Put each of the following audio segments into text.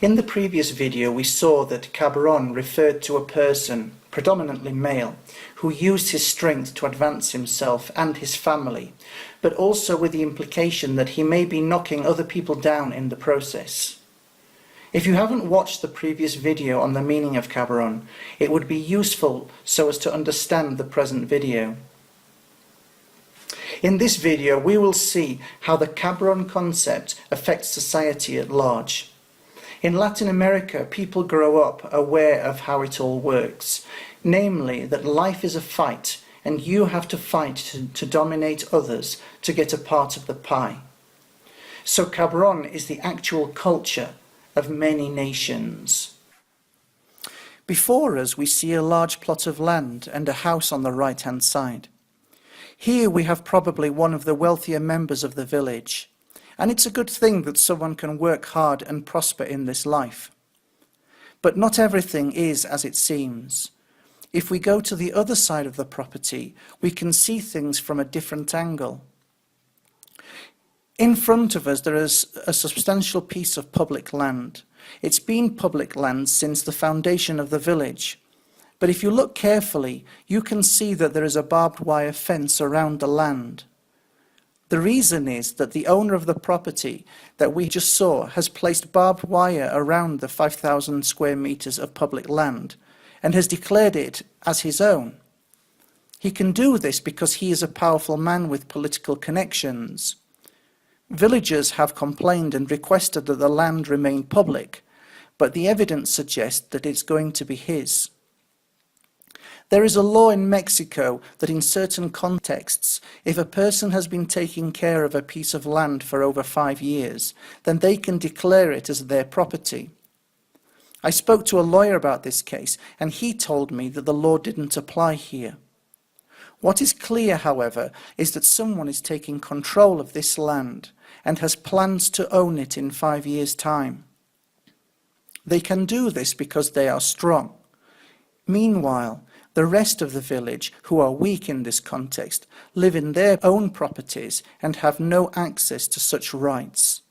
In the previous video, we saw that Cabron referred to a person, predominantly male, who used his strength to advance himself and his family, but also with the implication that he may be knocking other people down in the process. If you haven't watched the previous video on the meaning of Cabron, it would be useful so as to understand the present video. In this video, we will see how the Cabron concept affects society at large. In Latin America, people grow up aware of how it all works, namely that life is a fight and you have to fight to dominate others to get a part of the pie. So Cabron is the actual culture of many nations. Before us we see a large plot of land and a house on the right-hand side. Here we have probably one of the wealthier members of the village, and it's a good thing that someone can work hard and prosper in this life. But not everything is as it seems. If we go to the other side of the property, we can see things from a different angle. In front of us there is a substantial piece of public land. It's been public land since the foundation of the village. But if you look carefully, you can see that there is a barbed wire fence around the land. The reason is that the owner of the property that we just saw has placed barbed wire around the 5,000 square meters of public land and has declared it as his own. He can do this because he is a powerful man with political connections. Villagers have complained and requested that the land remain public, but the evidence suggests that it's going to be his. There is a law in Mexico that in certain contexts, if a person has been taking care of a piece of land for over 5 years, then they can declare it as their property. I spoke to a lawyer about this case, and he told me that the law didn't apply here. What is clear, however, is that someone is taking control of this land and has plans to own it in 5 years' time. They can do this because they are strong. Meanwhile, the rest of the village, who are weak in this context, live in their own properties and have no access to such rights.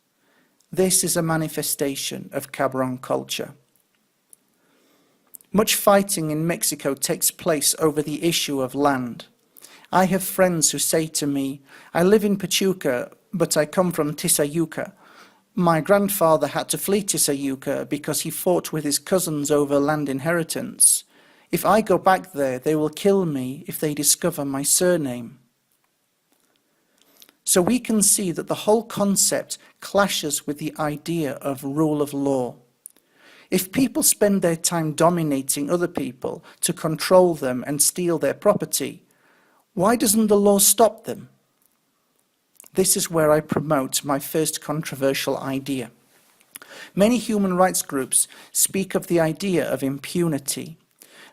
This is a manifestation of Cabron culture. Much fighting in Mexico takes place over the issue of land. I have friends who say to me, "I live in Pachuca, but I come from Tizayuca. My grandfather had to flee Tizayuca because he fought with his cousins over land inheritance. If I go back there, they will kill me if they discover my surname." So we can see that the whole concept clashes with the idea of rule of law. If people spend their time dominating other people to control them and steal their property, why doesn't the law stop them? This is where I promote my first controversial idea. Many human rights groups speak of the idea of impunity.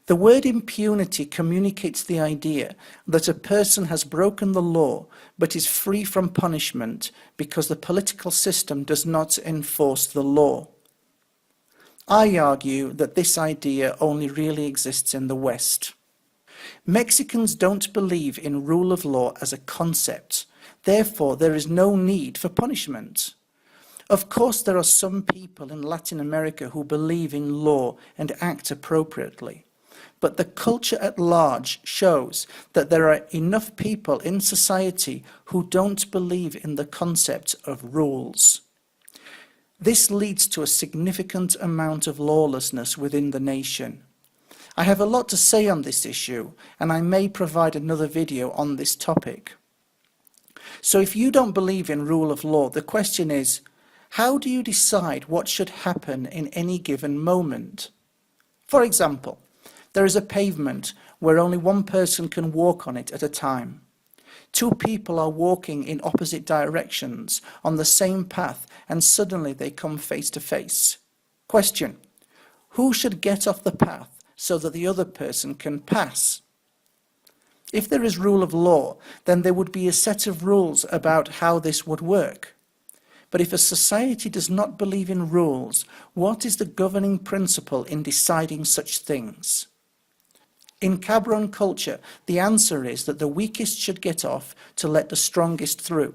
The word impunity communicates the idea that a person has broken the law but is free from punishment because the political system does not enforce the law. I argue that this idea only really exists in the West. Mexicans don't believe in rule of law as a concept. Therefore, there is no need for punishment. Of course, there are some people in Latin America who believe in law and act appropriately. But the culture at large shows that there are enough people in society who don't believe in the concept of rules. This leads to a significant amount of lawlessness within the nation. I have a lot to say on this issue, and I may provide another video on this topic. So if you don't believe in rule of law, the question is, how do you decide what should happen in any given moment? For example, there is a pavement where only one person can walk on it at a time. Two people are walking in opposite directions on the same path, and suddenly they come face to face. Question: who should get off the path so that the other person can pass? If there is rule of law, then there would be a set of rules about how this would work. But if a society does not believe in rules, what is the governing principle in deciding such things? In Cabron culture, the answer is that the weakest should get off to let the strongest through.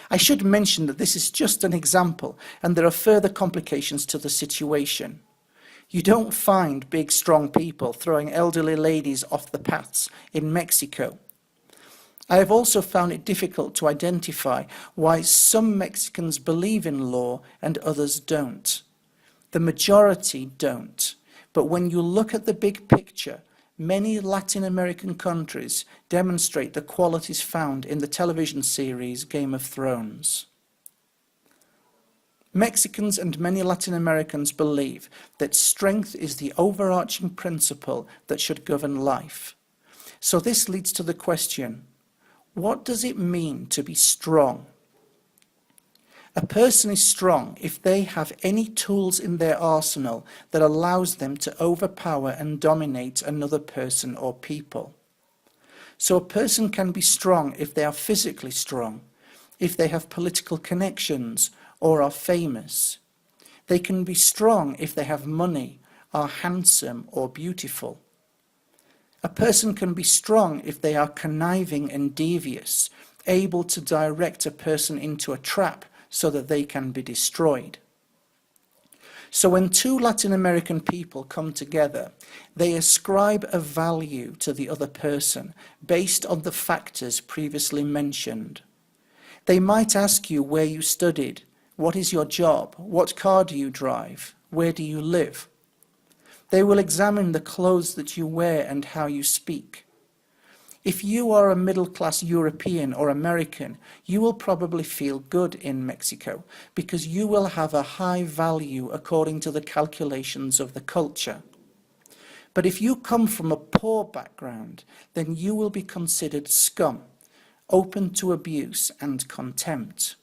I should mention that this is just an example, and there are further complications to the situation. You don't find big, strong people throwing elderly ladies off the paths in Mexico. I have also found it difficult to identify why some Mexicans believe in law and others don't. The majority don't. But when you look at the big picture, many Latin American countries demonstrate the qualities found in the television series Game of Thrones. Mexicans and many Latin Americans believe that strength is the overarching principle that should govern life. So this leads to the question, what does it mean to be strong? A person is strong if they have any tools in their arsenal that allows them to overpower and dominate another person or people. So a person can be strong if they are physically strong, if they have political connections, or are famous. They can be strong if they have money, are handsome or beautiful. A person can be strong if they are conniving and devious, able to direct a person into a trap so that they can be destroyed. So when two Latin American people come together, they ascribe a value to the other person based on the factors previously mentioned. They might ask you where you studied, what is your job? What car do you drive? Where do you live? They will examine the clothes that you wear and how you speak. If you are a middle-class European or American, you will probably feel good in Mexico because you will have a high value according to the calculations of the culture. But if you come from a poor background, then you will be considered scum, open to abuse and contempt.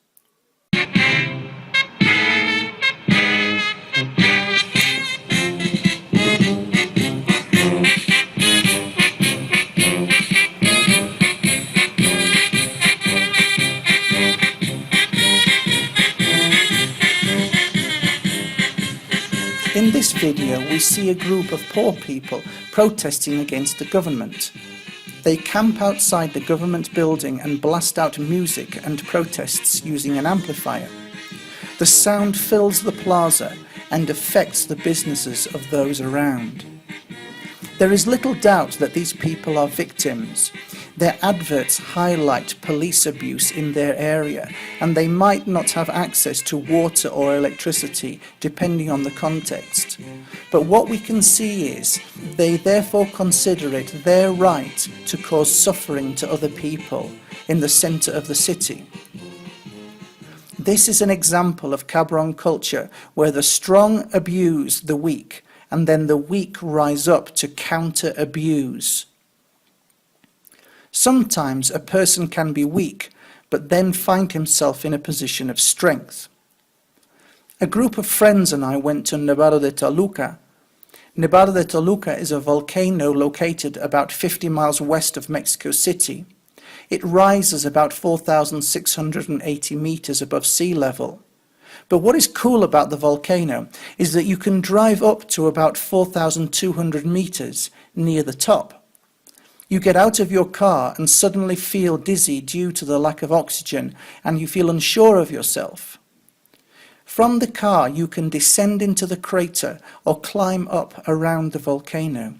In this video, we see a group of poor people protesting against the government. They camp outside the government building and blast out music and protests using an amplifier. The sound fills the plaza and affects the businesses of those around. There is little doubt that these people are victims. Their adverts highlight police abuse in their area, and they might not have access to water or electricity, depending on the context. But what we can see is they therefore consider it their right to cause suffering to other people in the center of the city. This is an example of Cabron culture where the strong abuse the weak, and then the weak rise up to counter-abuse. Sometimes a person can be weak, but then find himself in a position of strength. A group of friends and I went to Nevado de Toluca. Nevado de Toluca is a volcano located about 50 miles west of Mexico City. It rises about 4,680 meters above sea level. But what is cool about the volcano is that you can drive up to about 4,200 meters near the top. You get out of your car and suddenly feel dizzy due to the lack of oxygen, and you feel unsure of yourself. From the car, you can descend into the crater or climb up around the volcano.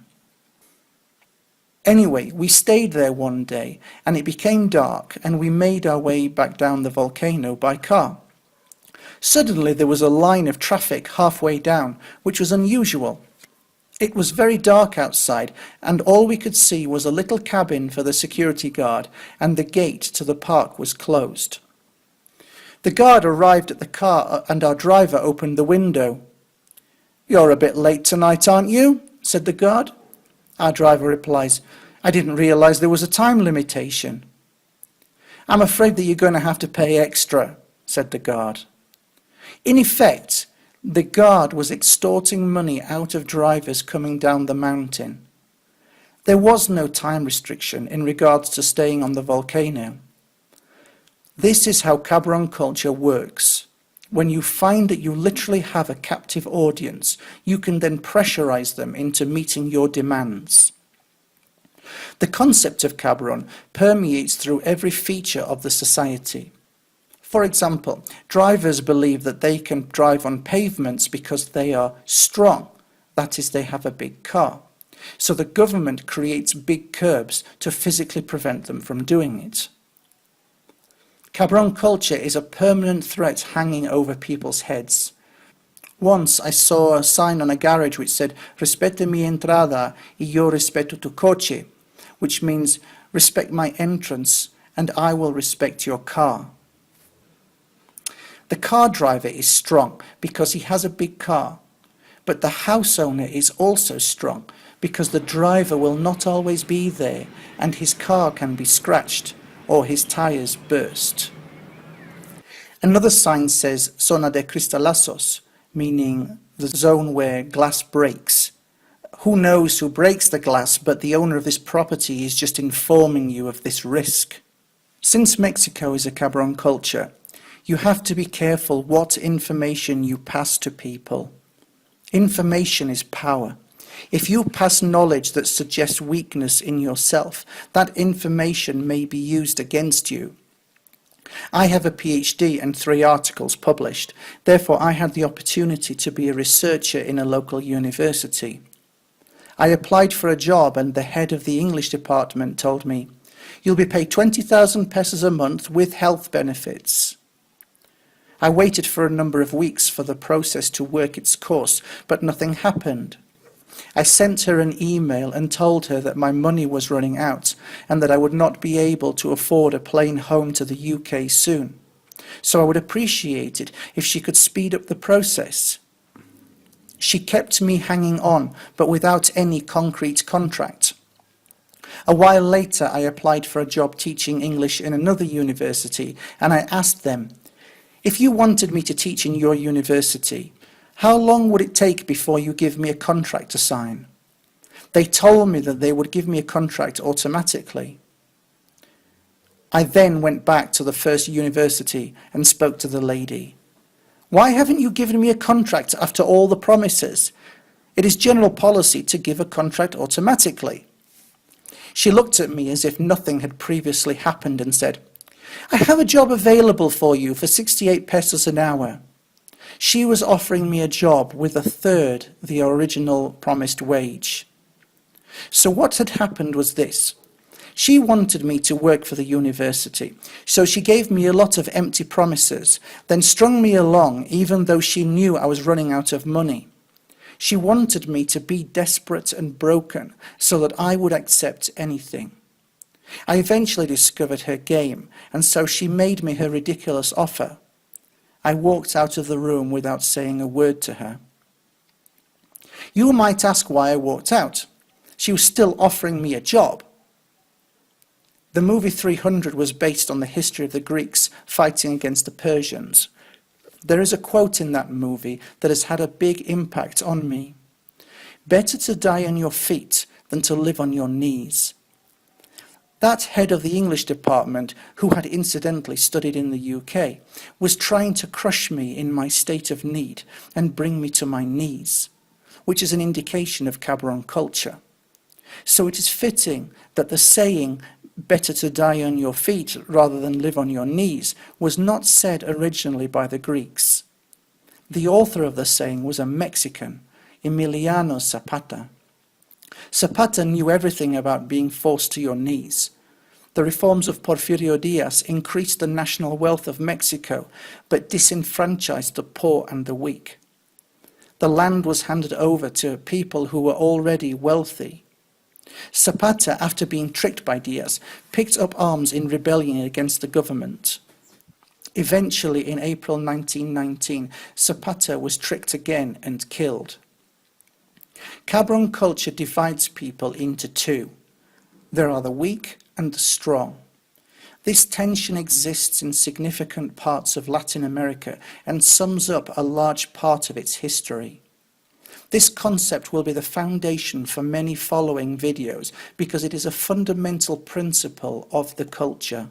Anyway, we stayed there one day, and it became dark, and we made our way back down the volcano by car. Suddenly there was a line of traffic halfway down, which was unusual. It was very dark outside, and all we could see was a little cabin for the security guard, and the gate to the park was closed. The guard arrived at the car, and our driver opened the window. "You're a bit late tonight, aren't you?" said the guard. Our driver replies, "I didn't realize there was a time limitation." "I'm afraid that you're going to have to pay extra," said the guard. In effect, the guard was extorting money out of drivers coming down the mountain. There was no time restriction in regards to staying on the volcano. This is how Cabron culture works. When you find that you literally have a captive audience, you can then pressurize them into meeting your demands. The concept of Cabron permeates through every feature of the society. For example, drivers believe that they can drive on pavements because they are strong. That is, they have a big car. So the government creates big curbs to physically prevent them from doing it. Cabron culture is a permanent threat hanging over people's heads. Once I saw a sign on a garage which said, "Respete mi entrada y yo respeto tu coche," which means, "Respect my entrance and I will respect your car." The car driver is strong because he has a big car, but the house owner is also strong because the driver will not always be there and his car can be scratched or his tires burst. Another sign says "Zona de cristalazos," meaning the zone where glass breaks. Who knows who breaks the glass, but the owner of this property is just informing you of this risk. Since Mexico is a Cabron culture, you have to be careful what information you pass to people. Information is power. If you pass knowledge that suggests weakness in yourself, that information may be used against you. I have a PhD and 3 articles published. Therefore, I had the opportunity to be a researcher in a local university. I applied for a job and the head of the English department told me, "You'll be paid 20,000 pesos a month with health benefits." I waited for a number of weeks for the process to work its course, but nothing happened. I sent her an email and told her that my money was running out and that I would not be able to afford a plane home to the UK soon. So I would appreciate it if she could speed up the process. She kept me hanging on, but without any concrete contract. A while later, I applied for a job teaching English in another university, and I asked them, "If you wanted me to teach in your university, how long would it take before you give me a contract to sign?" They told me that they would give me a contract automatically. I then went back to the first university and spoke to the lady. "Why haven't you given me a contract after all the promises? It is general policy to give a contract automatically." She looked at me as if nothing had previously happened and said, "I have a job available for you for 68 pesos an hour." She was offering me a job with a third the original promised wage. So what had happened was this. She wanted me to work for the university, so she gave me a lot of empty promises, then strung me along even though she knew I was running out of money. She wanted me to be desperate and broken so that I would accept anything. I eventually discovered her game, and so she made me her ridiculous offer. I walked out of the room without saying a word to her. You might ask why I walked out. She was still offering me a job. The movie 300 was based on the history of the Greeks fighting against the Persians. There is a quote in that movie that has had a big impact on me. "Better to die on your feet than to live on your knees." That head of the English department, who had incidentally studied in the UK, was trying to crush me in my state of need and bring me to my knees, which is an indication of Cabron culture. So it is fitting that the saying, "better to die on your feet rather than live on your knees," was not said originally by the Greeks. The author of the saying was a Mexican, Emiliano Zapata. Zapata knew everything about being forced to your knees. The reforms of Porfirio Diaz increased the national wealth of Mexico, but disenfranchised the poor and the weak. The land was handed over to people who were already wealthy. Zapata, after being tricked by Diaz, picked up arms in rebellion against the government. Eventually, in April 1919, Zapata was tricked again and killed. Cabron culture divides people into two. There are the weak and the strong. This tension exists in significant parts of Latin America and sums up a large part of its history. This concept will be the foundation for many following videos because it is a fundamental principle of the culture.